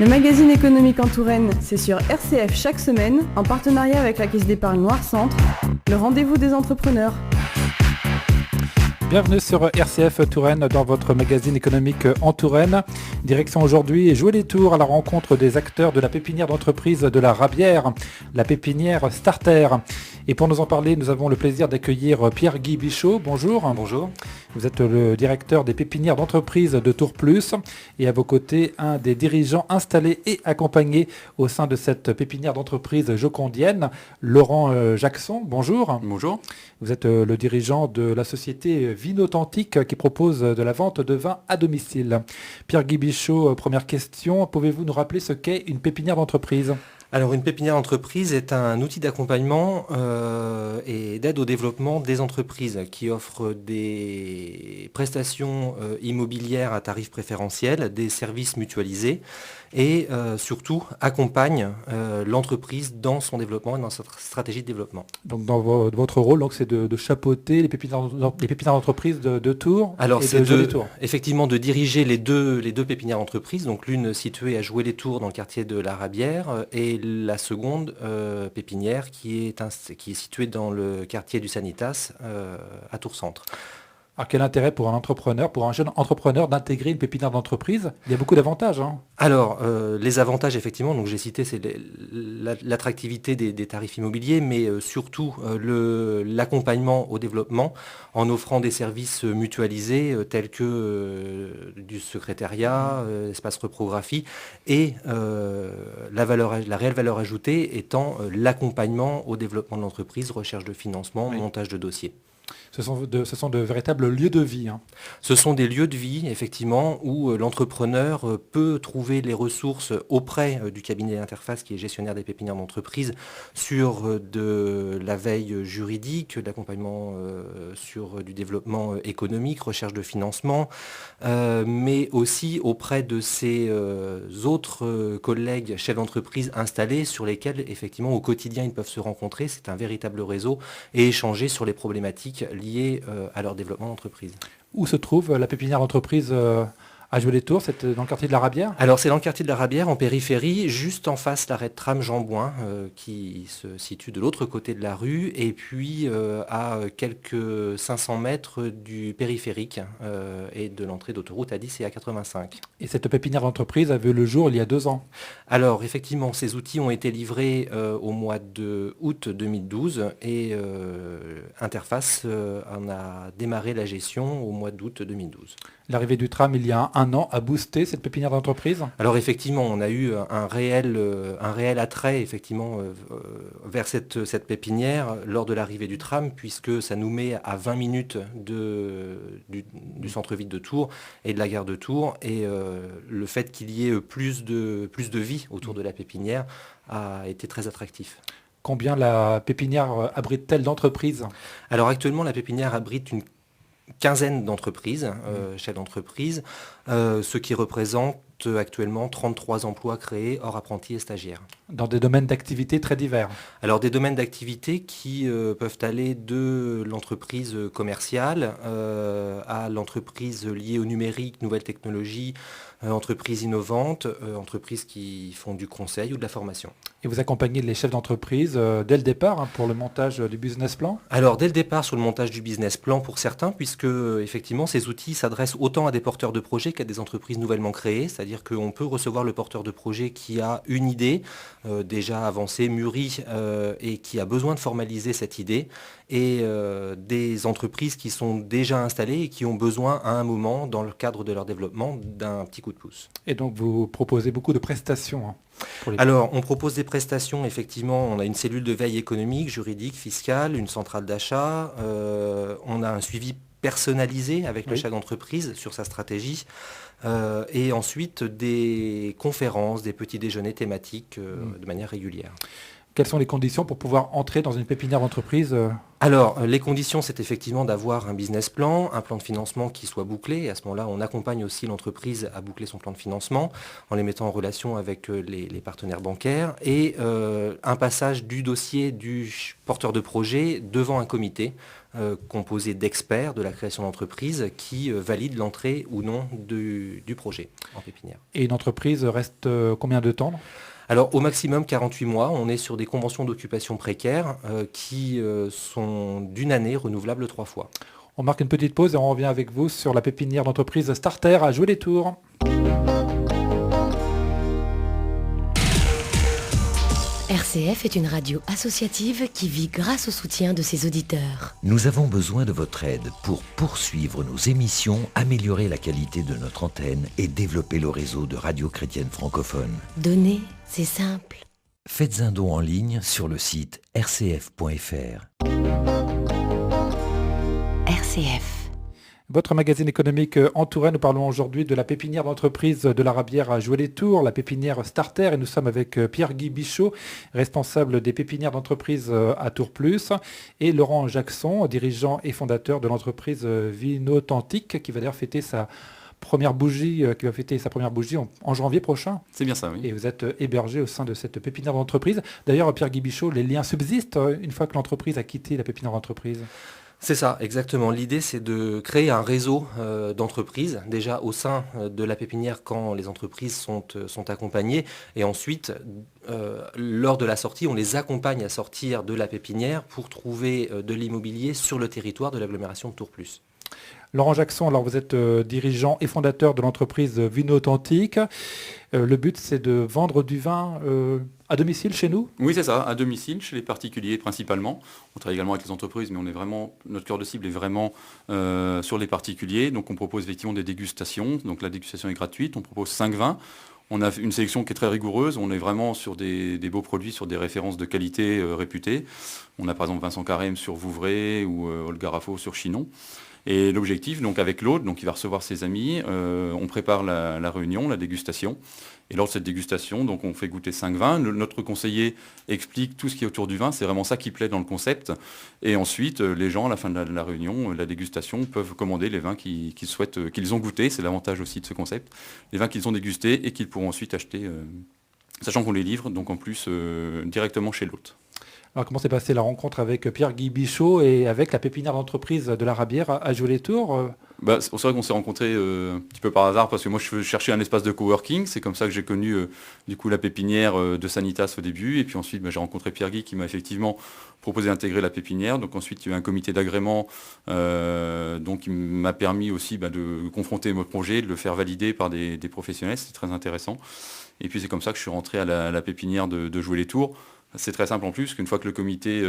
Le magazine économique en Touraine, c'est sur RCF chaque semaine, en partenariat avec la Caisse d'épargne Loire Centre, le rendez-vous des entrepreneurs. Bienvenue sur RCF Touraine dans votre magazine économique en Touraine. Direction aujourd'hui, jouer les tours à la rencontre des acteurs de la pépinière d'entreprise de la Rabière, la pépinière Starter. Et pour nous en parler, nous avons le plaisir d'accueillir Pierre-Guy Bichot. Bonjour. Bonjour. Vous êtes le directeur des pépinières d'entreprise de Tours Plus et à vos côtés, un des dirigeants installés et accompagnés au sein de cette pépinière d'entreprise jocondienne, Laurent Jackson. Bonjour. Bonjour. Vous êtes le dirigeant de la société Vin Authentique qui propose de la vente de vin à domicile. Pierre-Guy Bichot, première question, pouvez-vous nous rappeler ce qu'est une pépinière d'entreprise ? Alors une pépinière d'entreprise est un outil d'accompagnement et d'aide au développement des entreprises qui offre des prestations immobilières à tarif préférentiel, des services mutualisés et surtout accompagne l'entreprise dans son développement et dans sa stratégie de développement. Donc dans votre rôle, donc, c'est de chapeauter les pépinières d'entreprise de Tours. Alors et c'est de Tours. Effectivement de diriger les deux pépinières d'entreprise, donc l'une située à Jouer-les-Tours dans le quartier de la Rabière et la seconde pépinière qui est située dans le quartier du Sanitas à Tours Centre. Alors quel intérêt pour un entrepreneur, pour un jeune entrepreneur d'intégrer une pépinière d'entreprise ? Il y a beaucoup d'avantages. Alors, les avantages, effectivement, donc j'ai cité, c'est l'attractivité des tarifs immobiliers, mais surtout l'accompagnement au développement en offrant des services mutualisés tels que du secrétariat, espace reprographie, et la réelle valeur ajoutée étant l'accompagnement au développement de l'entreprise, recherche de financement, montage de dossiers. Ce sont de véritables lieux de vie. Ce sont des lieux de vie, effectivement, où l'entrepreneur peut trouver les ressources auprès du cabinet d'interface qui est gestionnaire des pépinières d'entreprise sur de la veille juridique, de l'accompagnement sur du développement économique, recherche de financement, mais aussi auprès de ses autres collègues chefs d'entreprise installés sur lesquels, effectivement, au quotidien, ils peuvent se rencontrer. C'est un véritable réseau et échanger sur les problématiques liées à leur développement d'entreprise. Où se trouve la pépinière d'entreprise à Jouer-les-Tours ? C'est dans le quartier de la Rabière ? Alors c'est dans le quartier de la Rabière, en périphérie, juste en face l'arrêt de tram Jean-Bouin, qui se situe de l'autre côté de la rue, et puis à quelques 500 mètres du périphérique et de l'entrée d'autoroute A10 et A85. Et cette pépinière d'entreprise a vu le jour il y a 2 ans. Alors effectivement, ces outils ont été livrés au mois de août 2012 et Interface en a démarré la gestion au mois d'août 2012. L'arrivée du tram il y a un an a boosté cette pépinière d'entreprise ? Alors effectivement, on a eu un réel attrait effectivement vers cette pépinière lors de l'arrivée du tram, puisque ça nous met à 20 minutes du centre-ville de Tours et de la gare de Tours. Et le fait qu'il y ait plus de vie autour de la pépinière a été très attractif. Combien la pépinière abrite-t-elle d'entreprises ? Alors actuellement, la pépinière abrite une quinzaine d'entreprises, chefs d'entreprise, ce qui représente actuellement 33 emplois créés hors apprentis et stagiaires. Dans des domaines d'activité très divers. Alors des domaines d'activité qui peuvent aller de l'entreprise commerciale à l'entreprise liée au numérique, nouvelles technologies, entreprises innovantes, entreprises qui font du conseil ou de la formation. Et vous accompagnez les chefs d'entreprise dès le départ pour le montage du business plan ? Alors dès le départ sur le montage du business plan pour certains, puisque effectivement ces outils s'adressent autant à des porteurs de projets qu'à des entreprises nouvellement créées, c'est-à-dire qu'on peut recevoir le porteur de projet qui a une idée déjà avancée, mûrie et qui a besoin de formaliser cette idée, et des entreprises qui sont déjà installées et qui ont besoin à un moment, dans le cadre de leur développement, d'un petit coup de pouce. Et donc vous proposez beaucoup de prestations Alors, on propose des prestations, effectivement, on a une cellule de veille économique, juridique, fiscale, une centrale d'achat, on a un suivi personnalisé avec le chef d'entreprise sur sa stratégie, et ensuite des conférences, des petits déjeuners thématiques de manière régulière. Quelles sont les conditions pour pouvoir entrer dans une pépinière d'entreprise Alors, les conditions, c'est effectivement d'avoir un business plan, un plan de financement qui soit bouclé. Et à ce moment-là, on accompagne aussi l'entreprise à boucler son plan de financement en les mettant en relation avec les partenaires bancaires et un passage du dossier du porteur de projet devant un comité composé d'experts de la création d'entreprise qui valide l'entrée ou non du projet en pépinière. Et une entreprise reste combien de temps ? Alors au maximum 48 mois, on est sur des conventions d'occupation précaires qui sont d'une année renouvelables 3 fois. On marque une petite pause et on revient avec vous sur la pépinière d'entreprise Starter à Jouer les Tours. RCF est une radio associative qui vit grâce au soutien de ses auditeurs. Nous avons besoin de votre aide pour poursuivre nos émissions, améliorer la qualité de notre antenne et développer le réseau de radios chrétiennes francophones. Donner, c'est simple. Faites un don en ligne sur le site rcf.fr. RCF. Votre magazine économique en Touraine, nous parlons aujourd'hui de la pépinière d'entreprise de la Rabière à Jouer les Tours, la pépinière Starter, et nous sommes avec Pierre-Guy Bichot, responsable des pépinières d'entreprise à Tours Plus, et Laurent Jackson, dirigeant et fondateur de l'entreprise Vinotantique, qui va d'ailleurs fêter sa première bougie, en janvier prochain. C'est bien ça, oui. Et vous êtes hébergé au sein de cette pépinière d'entreprise. D'ailleurs, Pierre-Guy Bichot, les liens subsistent une fois que l'entreprise a quitté la pépinière d'entreprise. C'est ça, exactement. L'idée, c'est de créer un réseau d'entreprises, déjà au sein de la pépinière quand les entreprises sont accompagnées. Et ensuite, lors de la sortie, on les accompagne à sortir de la pépinière pour trouver de l'immobilier sur le territoire de l'agglomération de Tours Plus. Laurent Jackson, alors vous êtes dirigeant et fondateur de l'entreprise Vinotantique. Le but, c'est de vendre du vin à domicile chez nous ? Oui, c'est ça, à domicile, chez les particuliers principalement. On travaille également avec les entreprises, mais notre cœur de cible est vraiment sur les particuliers. Donc on propose effectivement des dégustations. Donc la dégustation est gratuite. On propose 5 vins. On a une sélection qui est très rigoureuse. On est vraiment sur des beaux produits, sur des références de qualité réputées. On a par exemple Vincent Carême sur Vouvray ou Olga Raffo sur Chinon. Et l'objectif, donc avec l'hôte, donc il va recevoir ses amis, on prépare la réunion, la dégustation. Et lors de cette dégustation, donc on fait goûter 5 vins. Notre conseiller explique tout ce qui est autour du vin. C'est vraiment ça qui plaît dans le concept. Et ensuite, les gens, à la fin de la réunion, la dégustation, peuvent commander les vins qu'ils souhaitent, qu'ils ont goûtés. C'est l'avantage aussi de ce concept. Les vins qu'ils ont dégustés et qu'ils pourront ensuite acheter, sachant qu'on les livre, donc en plus, directement chez l'hôte. Alors comment s'est passée la rencontre avec Pierre-Guy Bichot et avec la pépinière d'entreprise de la Rabière à Jouer les Tours ? C'est vrai qu'on s'est rencontrés un petit peu par hasard parce que moi je cherchais un espace de coworking. C'est comme ça que j'ai connu du coup la pépinière de Sanitas au début. Et puis ensuite j'ai rencontré Pierre-Guy qui m'a effectivement proposé d'intégrer la pépinière. Donc ensuite il y a eu un comité d'agrément donc qui m'a permis aussi de confronter mon projet, de le faire valider par des professionnels. C'est très intéressant. Et puis c'est comme ça que je suis rentré à la pépinière de Jouer les Tours. C'est très simple en plus, qu'une fois que le comité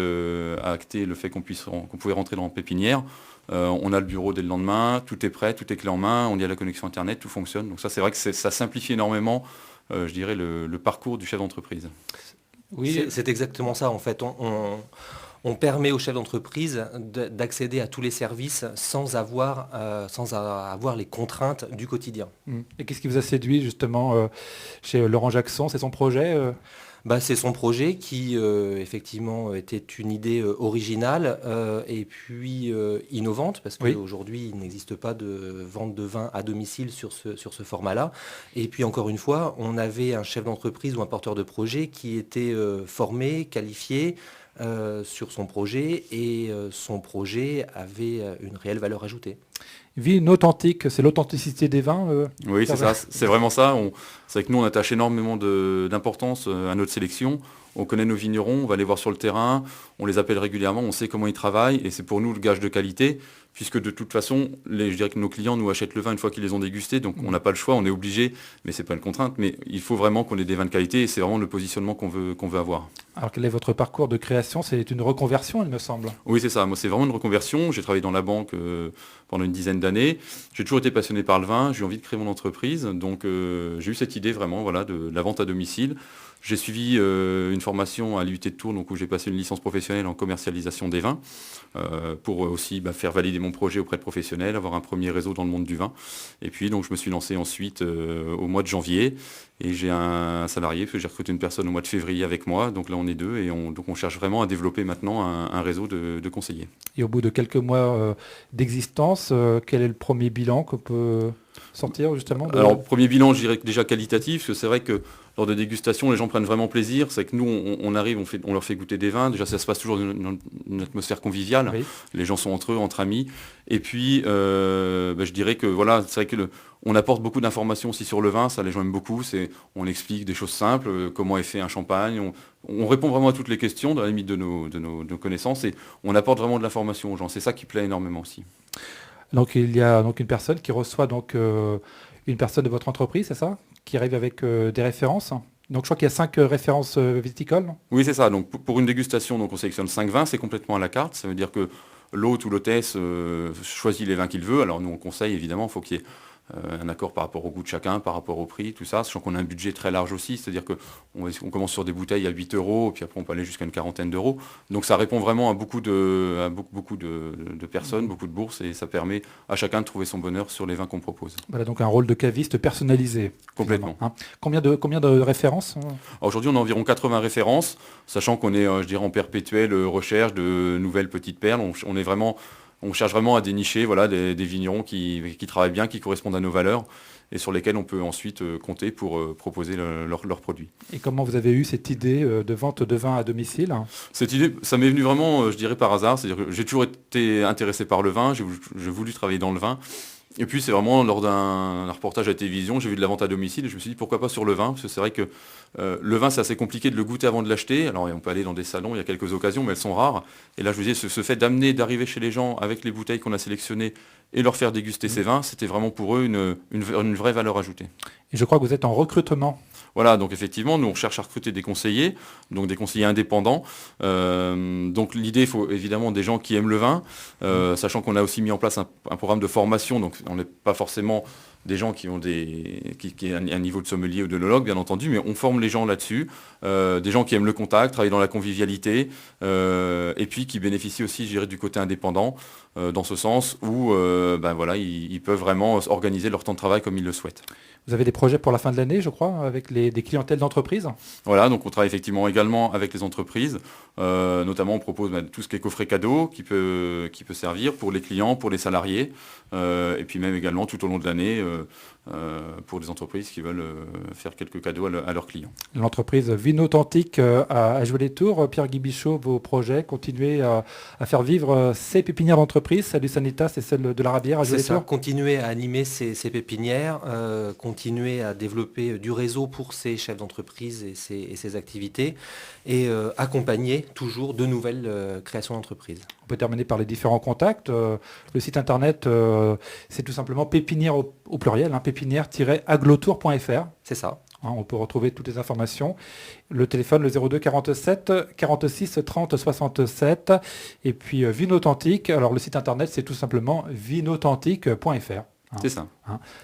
a acté le fait qu'on pouvait rentrer dans la pépinière, on a le bureau dès le lendemain, tout est prêt, tout est clé en main, on y a la connexion Internet, tout fonctionne. Donc ça, c'est vrai que ça simplifie énormément, je dirais, le parcours du chef d'entreprise. Oui, c'est exactement ça. En fait, on permet au chef d'entreprise d'accéder à tous les services sans avoir les contraintes du quotidien. Et qu'est-ce qui vous a séduit justement chez Laurent Jackson ? C'est son projet C'est son projet qui, effectivement, était une idée originale et puis innovante, parce qu'aujourd'hui, il n'existe pas de vente de vin à domicile sur ce format-là. Et puis, encore une fois, on avait un chef d'entreprise ou un porteur de projet qui était formé, qualifié sur son projet, et son projet avait une réelle valeur ajoutée. Vinotantique, c'est l'authenticité des vins Oui, c'est ça, c'est vraiment ça. C'est vrai que nous, on attache énormément d'importance à notre sélection. On connaît nos vignerons, on va les voir sur le terrain, on les appelle régulièrement, on sait comment ils travaillent, et c'est pour nous le gage de qualité, puisque de toute façon, je dirais que nos clients nous achètent le vin une fois qu'ils les ont dégustés, donc on n'a pas le choix, on est obligé, mais c'est pas une contrainte, mais il faut vraiment qu'on ait des vins de qualité, et c'est vraiment le positionnement qu'on veut avoir. Alors quel est votre parcours de création ? C'est une reconversion, il me semble. Oui, c'est ça, moi c'est vraiment une reconversion, j'ai travaillé dans la banque pendant une dizaine d'années, j'ai toujours été passionné par le vin, j'ai eu envie de créer mon entreprise, donc j'ai eu cette idée vraiment de la vente à domicile. J'ai suivi une une formation à l'IUT de Tours, donc où j'ai passé une licence professionnelle en commercialisation des vins, pour aussi faire valider mon projet auprès de professionnels, avoir un premier réseau dans le monde du vin. Et puis donc je me suis lancé ensuite au mois de janvier, et j'ai un salarié, parce que j'ai recruté une personne au mois de février avec moi, donc là on est deux, et on cherche vraiment à développer maintenant un réseau de conseillers. Et au bout de quelques mois d'existence, quel est le premier bilan qu'on peut sortir justement Alors, premier bilan, je dirais déjà qualitatif, parce que c'est vrai que lors des dégustations, les gens prennent vraiment plaisir. C'est que nous, on arrive, on leur fait goûter des vins. Déjà, ça se passe toujours dans une atmosphère conviviale. Oui. Les gens sont entre eux, entre amis. Et puis, je dirais que voilà, c'est vrai que on apporte beaucoup d'informations aussi sur le vin. Ça, les gens aiment beaucoup. On explique des choses simples, comment est fait un champagne. On répond vraiment à toutes les questions, dans la limite de nos connaissances. Et on apporte vraiment de l'information aux gens. C'est ça qui plaît énormément aussi. Donc il y a donc une personne qui reçoit une personne de votre entreprise, c'est ça, qui arrive avec des références. Donc je crois qu'il y a 5 références viticoles. Oui, c'est ça. Donc pour une dégustation, donc on sélectionne 5 vins, c'est complètement à la carte. Ça veut dire que l'hôte ou l'hôtesse choisit les vins qu'il veut. Alors nous on conseille évidemment, il faut qu'il y ait un accord par rapport au goût de chacun, par rapport au prix, tout ça, sachant qu'on a un budget très large aussi, c'est-à-dire qu'on commence sur des bouteilles à 8 €, puis après on peut aller jusqu'à une quarantaine d'euros. Donc ça répond vraiment à beaucoup de personnes, beaucoup de bourses, et ça permet à chacun de trouver son bonheur sur les vins qu'on propose. Voilà, donc un rôle de caviste personnalisé. Complètement. Hein. Combien de références? Aujourd'hui, on a environ 80 références, sachant qu'on est, je dirais, en perpétuelle recherche de nouvelles petites perles. On cherche vraiment à dénicher des vignerons qui travaillent bien, qui correspondent à nos valeurs et sur lesquels on peut ensuite compter pour proposer leurs produits. Et comment vous avez eu cette idée de vente de vin à domicile? Cette idée, ça m'est venu vraiment, je dirais, par hasard. C'est-à-dire que j'ai toujours été intéressé par le vin, j'ai voulu travailler dans le vin. Et puis c'est vraiment lors d'un reportage à la télévision, j'ai vu de la vente à domicile et je me suis dit pourquoi pas sur le vin, parce que c'est vrai que le vin c'est assez compliqué de le goûter avant de l'acheter. Alors on peut aller dans des salons, il y a quelques occasions mais elles sont rares. Et là je me disais ce fait d'arriver chez les gens avec les bouteilles qu'on a sélectionnées et leur faire déguster ces vins, c'était vraiment pour eux une vraie valeur ajoutée. Et je crois que vous êtes en recrutement. Voilà, donc effectivement, nous on cherche à recruter des conseillers, donc des conseillers indépendants. Donc l'idée, il faut évidemment des gens qui aiment le vin, sachant qu'on a aussi mis en place un programme de formation, donc on n'est pas forcément des gens qui ont un niveau de sommelier ou d'œnologue, bien entendu, mais on forme les gens là-dessus, des gens qui aiment le contact, travaillent dans la convivialité, et puis qui bénéficient aussi, je dirais, du côté indépendant, dans ce sens où ils peuvent vraiment organiser leur temps de travail comme ils le souhaitent. Vous avez des projets pour la fin de l'année, je crois, avec des clientèles d'entreprises? Voilà, donc on travaille effectivement également avec les entreprises. Notamment, on propose tout ce qui est coffret cadeau qui peut servir pour les clients, pour les salariés, et puis même également tout au long de l'année pour des entreprises qui veulent faire quelques cadeaux à leurs clients. L'entreprise Vin Authentique à Jouer-les-Tours. Pierre-Guy Bichot, vos projets, continuez à faire vivre ces pépinières d'entreprise, celle du Sanitas et celle de la Rabière à Jouer-les-Tours. C'est ça, continuer à animer ces pépinières, continuer à développer du réseau pour ces chefs d'entreprise et ces activités, et accompagner toujours de nouvelles créations d'entreprises. On peut terminer par les différents contacts. Le site internet, c'est tout simplement pépinière au pluriel, pépinière-aglotour.fr. C'est ça. On peut retrouver toutes les informations. Le téléphone, le 02 47 46 30 67. Et puis Vin Authentique. Alors le site internet, c'est tout simplement vinauthentique.fr. C'est ça.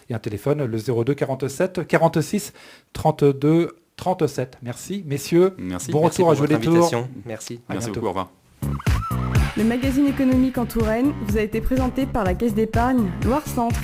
Et un téléphone, le 02 47 46 32 37. Merci, messieurs. Merci. Bon retour à Jouer-les-Tours. Merci. Merci beaucoup. Au revoir. Le magazine économique en Touraine vous a été présenté par la Caisse d'épargne Loire-Centre.